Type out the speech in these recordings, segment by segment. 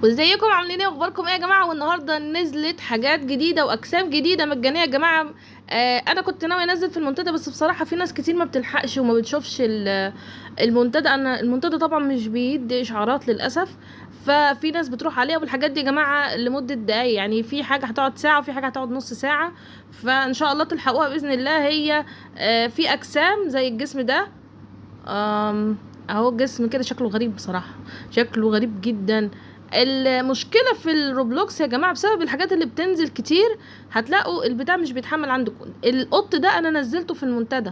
وازيكم عاملين ايه؟ اخباركم ايه يا جماعه؟ والنهارده نزلت حاجات جديده واجسام جديده مجانيه يا جماعه. انا كنت ناوي انزل في المنتدى، بس بصراحه في ناس كتير ما بتلحقش وما بتشوفش المنتدى. انا المنتدى طبعا مش بيدي اشعارات للاسف، ففي ناس بتروح عليها. والحاجات دي يا جماعه لمده دقايق، يعني في حاجه هتقعد ساعه وفي حاجه هتقعد نص ساعه، فان شاء الله تلحقوها باذن الله. هي في اجسام زي الجسم ده. اهو الجسم كده شكله غريب بصراحه، شكله غريب جدا. المشكله في الروبلوكس يا جماعه بسبب الحاجات اللي بتنزل كتير، هتلاقوا البتاع مش بيتحمل عندكم. القط ده انا نزلته في المنتدى،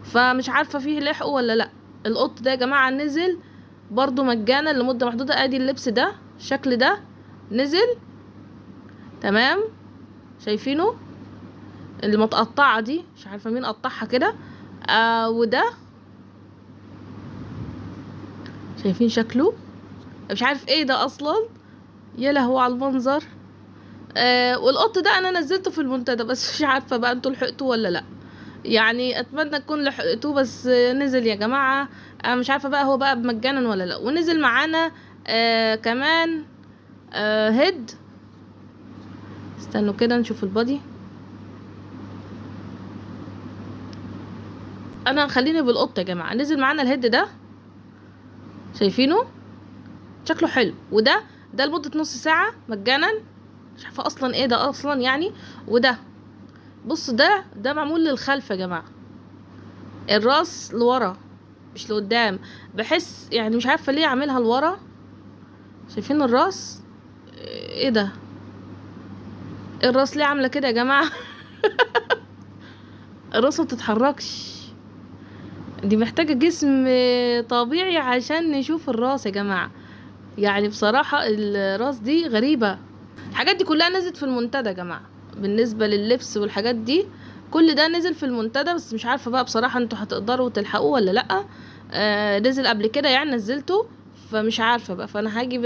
فمش عارفه فيه لحقه ولا لا. القط ده يا جماعه نزل برضو مجانا لمده محدوده. ادي اللبس ده، الشكل ده نزل تمام، شايفينه؟ اللي متقطعه دي مش عارفه مين قطعها كده. وده شايفين شكله؟ مش عارف ايه ده اصلا، يا لهو على المنظر. والقط ده انا نزلته في المنتدى، بس مش عارفه بقى انتوا لحقتوه ولا لا. يعني اتمنى تكون لحقتوه، بس نزل يا جماعه. مش عارفه بقى هو بقى مجانا ولا لا. ونزل معانا كمان هيد. استنوا كده نشوف البادي. انا خليني بالقط يا جماعه. نزل معانا الهيد ده، شايفينه؟ شكله حلو. وده لمده نص ساعه مجانا، مش عارفه اصلا ايه ده اصلا يعني. وده بص، ده معمول للخلف يا جماعه، الراس لورا مش لقدام. بحس يعني مش عارفه ليه عاملها لورا. شايفين الراس؟ ايه ده؟ الراس ليه عامله كده يا جماعه؟ الراس ما بتتحركش، دي محتاجه جسم طبيعي عشان نشوف الراس يا جماعه. يعني بصراحه الراس دي غريبه. الحاجات دي كلها نزلت في المنتدى يا جماعه، بالنسبه لللبس والحاجات دي كل ده نزل في المنتدى. بس مش عارفه بقى بصراحه انتوا هتقدروا تلحقوه ولا لا. نزل قبل كده يعني نزلته، فمش عارفه بقى. فانا هجيب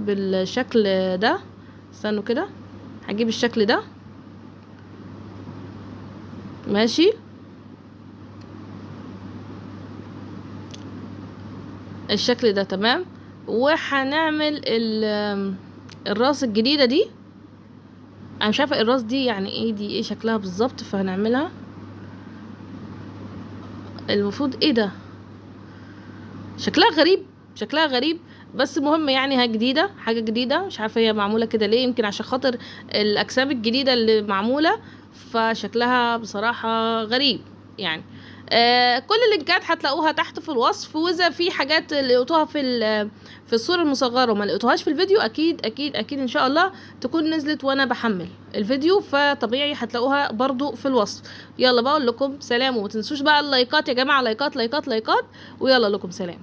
الشكل ده. استنوا كده، هجيب الشكل ده ماشي. الشكل ده تمام. وهنعمل الراس الجديده دي. انا مش عارفه الراس دي يعني ايه، دي ايه شكلها بالظبط، فهنعملها. المفروض ايه ده؟ شكلها غريب، شكلها غريب. بس مهم يعني، ها جديدة، حاجة جديدة. مش عارفة هي معمولة كده ليه، يمكن عشان خاطر الأجسام الجديدة اللي معمولة، فشكلها بصراحة غريب يعني. كل اللينكات هتلاقوها تحت في الوصف. واذا في حاجات لقيتوها في الصورة المصغرة وما لقيتوهاش في الفيديو، اكيد اكيد اكيد ان شاء الله تكون نزلت وانا بحمل الفيديو، فطبيعي هتلاقوها برضو في الوصف. يلا بقول لكم سلام، وما تنسوش بقى اللايكات يا جماعة، لايكات لايكات لايكات. ويلا لكم سلام.